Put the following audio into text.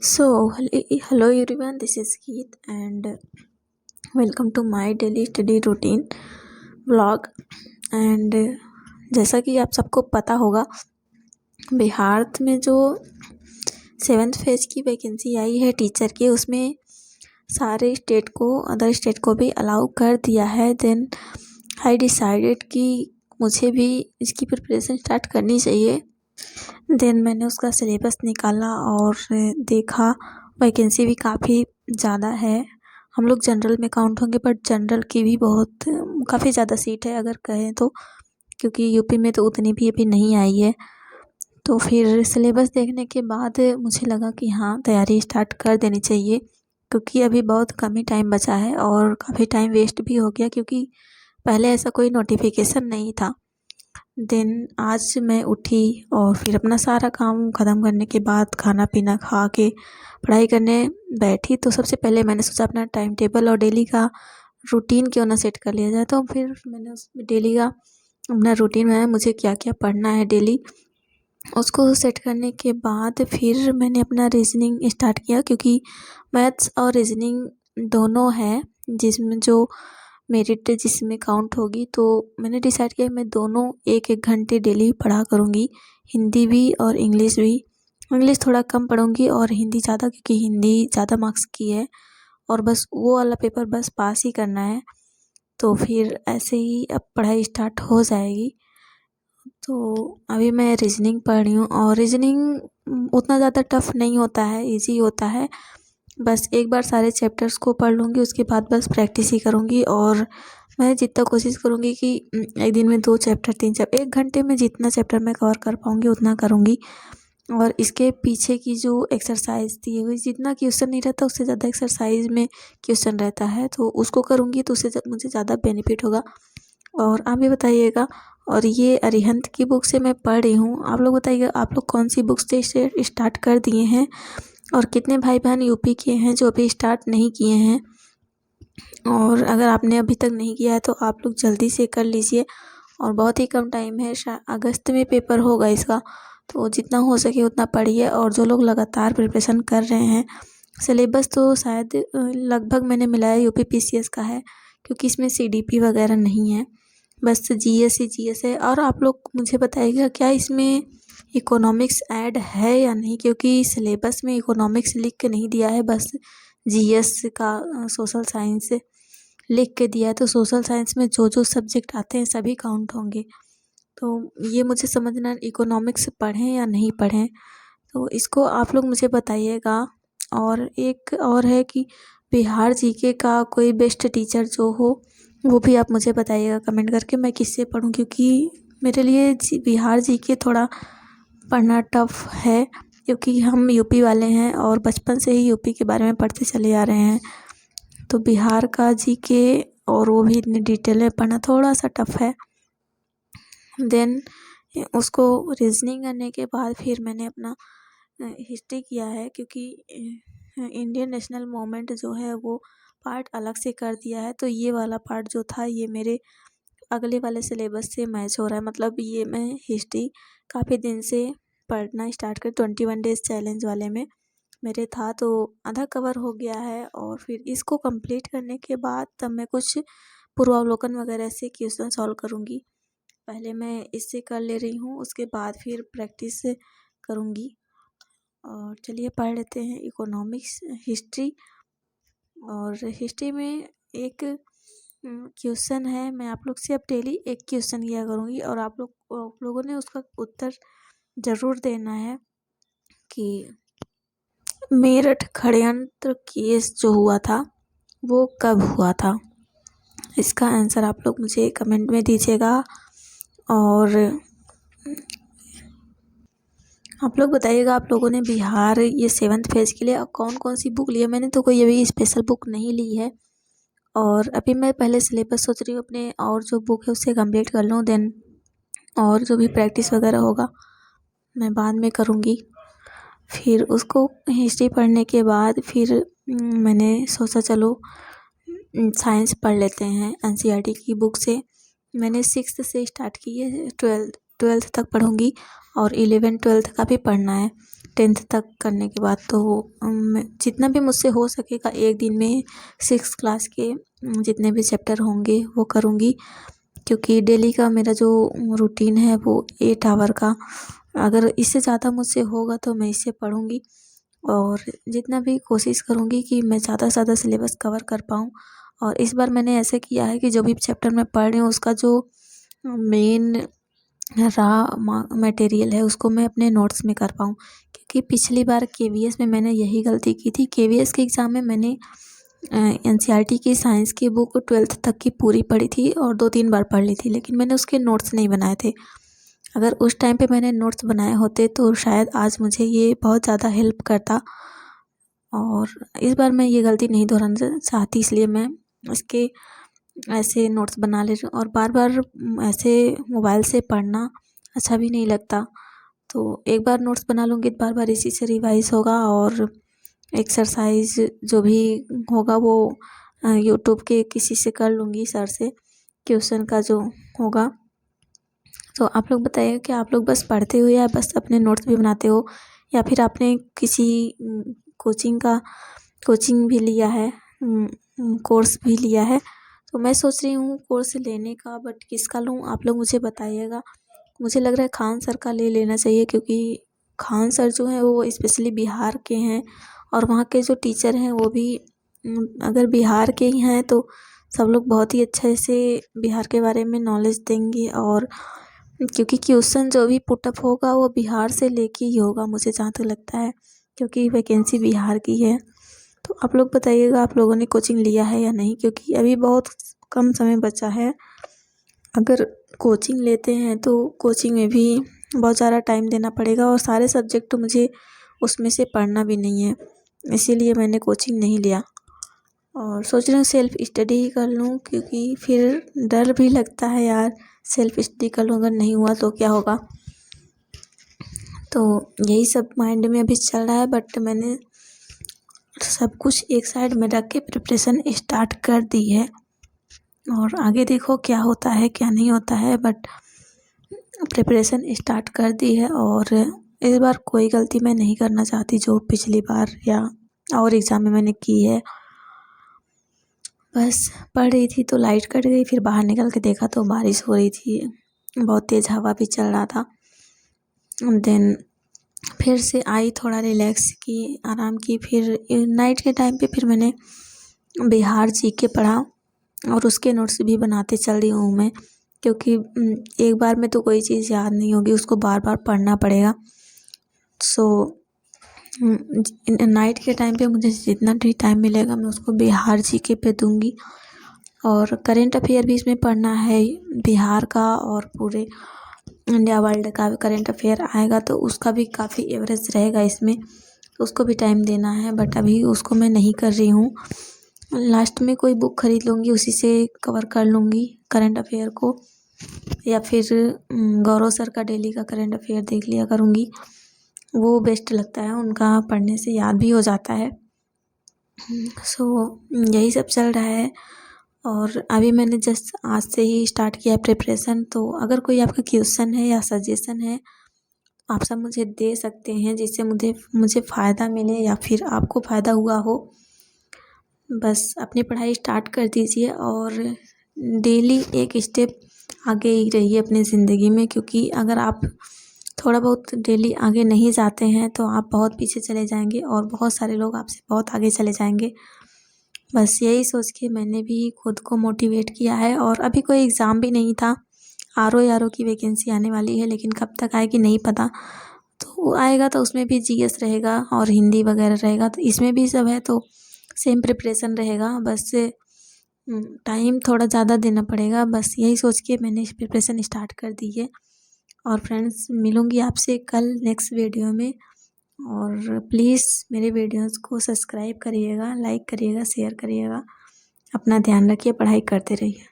So, hello everyone, this is Geet and welcome to my daily study routine vlog. And जैसा कि आप सबको पता होगा, बिहार में जो 7th फेज की वैकेंसी आई है टीचर की, उसमें सारे स्टेट को, अदर स्टेट को भी अलाउ कर दिया है। देन आई डिसाइडेड कि मुझे भी इसकी प्रिपरेशन स्टार्ट करनी चाहिए। देन मैंने उसका सिलेबस निकाला और देखा वैकेंसी भी काफ़ी ज़्यादा है। हम लोग जनरल में काउंट होंगे, बट जनरल की भी बहुत काफ़ी ज़्यादा सीट है अगर कहें तो, क्योंकि यूपी में तो उतनी भी अभी नहीं आई है। तो फिर सिलेबस देखने के बाद मुझे लगा कि हाँ, तैयारी स्टार्ट कर देनी चाहिए, क्योंकि अभी बहुत कम ही टाइम बचा है और काफ़ी टाइम वेस्ट भी हो गया, क्योंकि पहले ऐसा कोई नोटिफिकेशन नहीं था। देन आज मैं उठी और फिर अपना सारा काम ख़त्म करने के बाद खाना पीना खा के पढ़ाई करने बैठी। तो सबसे पहले मैंने सोचा अपना टाइम टेबल और डेली का रूटीन क्यों ना सेट कर लिया जाए। तो फिर मैंने उस डेली का अपना रूटीन बनाया, मुझे क्या क्या पढ़ना है डेली। उसको सेट करने के बाद फिर मैंने अपना रीजनिंग स्टार्ट किया, क्योंकि मैथ्स और रीजनिंग दोनों है जिसमें जो मेरिट जिसमें काउंट होगी। तो मैंने डिसाइड किया मैं दोनों 1-1 घंटे डेली पढ़ा करूँगी, हिंदी भी और इंग्लिश भी। इंग्लिश थोड़ा कम पढ़ूँगी और हिंदी ज़्यादा, क्योंकि हिंदी ज़्यादा मार्क्स की है और बस वो वाला पेपर बस पास ही करना है। तो फिर ऐसे ही अब पढ़ाई स्टार्ट हो जाएगी। तो अभी मैं रीजनिंग पढ़ रही हूँ और रीजनिंग उतना ज़्यादा टफ़ नहीं होता है, ईजी होता है। बस एक बार सारे चैप्टर्स को पढ़ लूँगी, उसके बाद बस प्रैक्टिस ही करूँगी। और मैं जितना कोशिश करूँगी कि एक दिन में 2 चैप्टर 3 चैप्टर 1 घंटे में जितना चैप्टर मैं कवर कर पाऊँगी उतना करूँगी। और इसके पीछे की जो एक्सरसाइज दी हुई, जितना क्वेश्चन नहीं रहता उससे ज़्यादा एक्सरसाइज में क्वेश्चन रहता है, तो उसको करूँगी तो उससे मुझे ज़्यादा बेनिफिट होगा। और आप भी बताइएगा। और ये अरिहंत की बुक से मैं पढ़ रही हूँ। आप लोग बताइएगा, आप लोग कौन सी बुक से स्टार्ट कर दिए हैं और कितने भाई बहन यूपी के हैं जो अभी स्टार्ट नहीं किए हैं। और अगर आपने अभी तक नहीं किया है तो आप लोग जल्दी से कर लीजिए, और बहुत ही कम टाइम है, अगस्त में पेपर होगा इसका। तो जितना हो सके उतना पढ़िए। और जो लोग लगातार प्रिपरेशन कर रहे हैं, सिलेबस तो शायद लगभग मैंने मिलाया यूपी पीसीएस का है, क्योंकि इसमें सीडीपी वगैरह नहीं है, बस जीएस ही जीएस है। और आप लोग मुझे बताइएगा क्या इसमें इकोनॉमिक्स ऐड है या नहीं, क्योंकि सिलेबस में इकोनॉमिक्स लिख के नहीं दिया है, बस जीएस का सोशल साइंस लिख के दिया है। तो सोशल साइंस में जो जो सब्जेक्ट आते हैं सभी काउंट होंगे। तो ये मुझे समझना, इकोनॉमिक्स पढ़ें या नहीं पढ़ें, तो इसको आप लोग मुझे बताइएगा। और एक और है कि बिहार जीके का कोई बेस्ट टीचर जो हो वो भी आप मुझे बताइएगा कमेंट करके, मैं किससे पढूं, क्योंकि मेरे लिए बिहार जीके थोड़ा पढ़ना टफ है, क्योंकि हम यूपी वाले हैं और बचपन से ही यूपी के बारे में पढ़ते चले आ रहे हैं। तो बिहार का जीके और वो भी इतनी डिटेल में पढ़ना थोड़ा सा टफ है। देन उसको रीजनिंग करने के बाद फिर मैंने अपना हिस्ट्री किया है, क्योंकि इंडियन नेशनल मूवमेंट जो है वो पार्ट अलग से कर दिया है। तो ये वाला पार्ट जो था ये मेरे अगले वाले सिलेबस से मैच हो रहा है। मतलब ये मैं हिस्ट्री काफ़ी दिन से पढ़ना स्टार्ट कर 21 डेज़ चैलेंज वाले में मेरे था, तो आधा कवर हो गया है। और फिर इसको कंप्लीट करने के बाद तब मैं कुछ पूर्वावलोकन वगैरह से क्वेश्चन सॉल्व करूँगी। पहले मैं इससे कर ले रही हूँ, उसके बाद फिर प्रैक्टिस करूँगी। और चलिए पढ़ लेते हैं इकोनॉमिक्स हिस्ट्री। और हिस्ट्री में एक क्वेश्चन है, मैं आप लोग से अब डेली एक क्वेश्चन किया करूँगी, और आप लोगों ने उसका उत्तर ज़रूर देना है कि मेरठ षड्यंत्र केस जो हुआ था वो कब हुआ था। इसका आंसर आप लोग मुझे कमेंट में दीजिएगा। और आप लोग बताइएगा, आप लोगों ने बिहार ये 7th फेज के लिए कौन कौन सी बुक ली है। मैंने तो कोई अभी स्पेशल बुक नहीं ली है, और अभी मैं पहले सिलेबस सोच रही हूँ अपने, और जो बुक है उससे कंप्लीट कर लूँ। देन और जो भी प्रैक्टिस वगैरह होगा मैं बाद में करूँगी। फिर उसको हिस्ट्री पढ़ने के बाद फिर मैंने सोचा चलो साइंस पढ़ लेते हैं एनसीईआरटी की बुक से। मैंने 6th से स्टार्ट की है, 12th तक पढ़ूँगी और 11th 12th का भी पढ़ना है। 10th तक करने के बाद तो मैं जितना भी मुझसे हो सकेगा एक दिन में 6 क्लास के जितने भी चैप्टर होंगे वो करूँगी, क्योंकि डेली का मेरा जो रूटीन है वो 8 आवर का, अगर इससे ज़्यादा मुझसे होगा तो मैं इससे पढ़ूँगी और जितना भी कोशिश करूँगी कि मैं ज़्यादा से ज़्यादा सिलेबस कवर कर पाऊँ। और इस बार मैंने ऐसे किया है कि जो भी चैप्टर मैं पढ़ रही हूँ उसका जो मेन मटेरियल है उसको मैं अपने नोट्स में कर पाऊँ, क्योंकि पिछली बार केवीएस में मैंने यही गलती की थी। केवीएस के एग्ज़ाम में मैंने एनसीईआरटी की साइंस की बुक 12th तक की पूरी पढ़ी थी और 2-3 बार पढ़ ली थी, लेकिन मैंने उसके नोट्स नहीं बनाए थे। अगर उस टाइम पे मैंने नोट्स बनाए होते तो शायद आज मुझे ये बहुत ज़्यादा हेल्प करता। और इस बार मैं ये गलती नहीं दोहराना चाहती, इसलिए मैं इसके ऐसे नोट्स बना ले रही हूँ। और बार बार ऐसे मोबाइल से पढ़ना अच्छा भी नहीं लगता, तो एक बार नोट्स बना लूँगी तो बार बार इसी से रिवाइज़ होगा और एक्सरसाइज जो भी होगा वो यूट्यूब के किसी से कर लूँगी, सर से क्वेश्चन का जो होगा। तो आप लोग बताइए कि आप लोग बस पढ़ते हो या बस अपने नोट्स भी बनाते हो, या फिर आपने किसी कोचिंग भी लिया है, कोर्स भी लिया है। तो मैं सोच रही हूँ कोर्स लेने का, बट किसका लूँ आप लोग मुझे बताइएगा। मुझे लग रहा है खान सर का ले लेना चाहिए, क्योंकि खान सर जो हैं वो स्पेशली बिहार के हैं और वहाँ के जो टीचर हैं वो भी अगर बिहार के ही हैं तो सब लोग बहुत ही अच्छे से बिहार के बारे में नॉलेज देंगे। और क्योंकि क्वेश्चन जो भी पुटअप होगा वो बिहार से लेके ही होगा, मुझे जहाँ तक लगता है, क्योंकि वैकेंसी बिहार की है। तो आप लोग बताइएगा आप लोगों ने कोचिंग लिया है या नहीं, क्योंकि अभी बहुत कम समय बचा है। अगर कोचिंग लेते हैं तो कोचिंग में भी बहुत ज़्यादा टाइम देना पड़ेगा और सारे सब्जेक्ट तो मुझे उसमें से पढ़ना भी नहीं है, इसीलिए मैंने कोचिंग नहीं लिया और सोच रही हूँ सेल्फ स्टडी ही कर लूँ, क्योंकि फिर डर भी लगता है यार, सेल्फ स्टडी कर लूँ अगर नहीं हुआ तो क्या होगा। तो यही सब माइंड में अभी चल रहा है, बट मैंने सब कुछ एक साइड में रख के प्रिपरेशन स्टार्ट कर दी है और आगे देखो क्या होता है क्या नहीं होता है, बट प्रिपरेशन स्टार्ट कर दी है। और इस बार कोई गलती मैं नहीं करना चाहती जो पिछली बार या और एग्ज़ाम में मैंने की है। बस पढ़ रही थी तो लाइट कट गई, फिर बाहर निकल के देखा तो बारिश हो रही थी, बहुत तेज़ हवा भी चल रहा था। देन फिर से आई, थोड़ा रिलैक्स की, आराम की। फिर नाइट के टाइम पे फिर मैंने बिहार जीके पढ़ा और उसके नोट्स भी बनाते चल रही हूँ मैं, क्योंकि एक बार में तो कोई चीज़ याद नहीं होगी, उसको बार बार पढ़ना पड़ेगा। सो नाइट के टाइम पे मुझे जितना भी टाइम मिलेगा मैं उसको बिहार जीके पे दूँगी। और करेंट अफेयर भी इसमें पढ़ना है बिहार का, और पूरे इंडिया वर्ल्ड का करेंट अफेयर आएगा तो उसका भी काफ़ी एवरेज रहेगा इसमें, तो उसको भी टाइम देना है, बट अभी उसको मैं नहीं कर रही हूँ। लास्ट में कोई बुक खरीद लूँगी, उसी से कवर कर लूँगी करेंट अफेयर को, या फिर गौरव सर का डेली का करेंट अफेयर देख लिया करूँगी, वो बेस्ट लगता है, उनका पढ़ने से याद भी हो जाता है। सो यही सब चल रहा है और अभी मैंने जस्ट आज से ही स्टार्ट किया प्रिपरेशन। तो अगर कोई आपका क्वेश्चन है या सजेशन है आप सब मुझे दे सकते हैं, जिससे मुझे फ़ायदा मिले या फिर आपको फ़ायदा हुआ हो। बस अपनी पढ़ाई स्टार्ट कर दीजिए और डेली एक स्टेप आगे ही रहिए अपनी ज़िंदगी में, क्योंकि अगर आप थोड़ा बहुत डेली आगे नहीं जाते हैं तो आप बहुत पीछे चले जाएंगे और बहुत सारे लोग आपसे बहुत आगे चले जाएंगे। बस यही सोच के मैंने भी खुद को मोटिवेट किया है। और अभी कोई एग्ज़ाम भी नहीं था, आर ओ की वैकेंसी आने वाली है, लेकिन कब तक आएगी नहीं पता। तो आएगा तो उसमें भी जीएस रहेगा और हिंदी वगैरह रहेगा, तो इसमें भी सब है, तो सेम प्रिपरेशन रहेगा, बस टाइम थोड़ा ज़्यादा देना पड़ेगा। बस यही सोच के मैंने प्रिपरेशन स्टार्ट कर दी है। और फ्रेंड्स मिलूँगी आपसे कल नेक्स्ट वीडियो में, और प्लीज़ मेरे वीडियोज़ को सब्सक्राइब करिएगा, लाइक करिएगा, शेयर करिएगा। अपना ध्यान रखिए, पढ़ाई करते रहिए।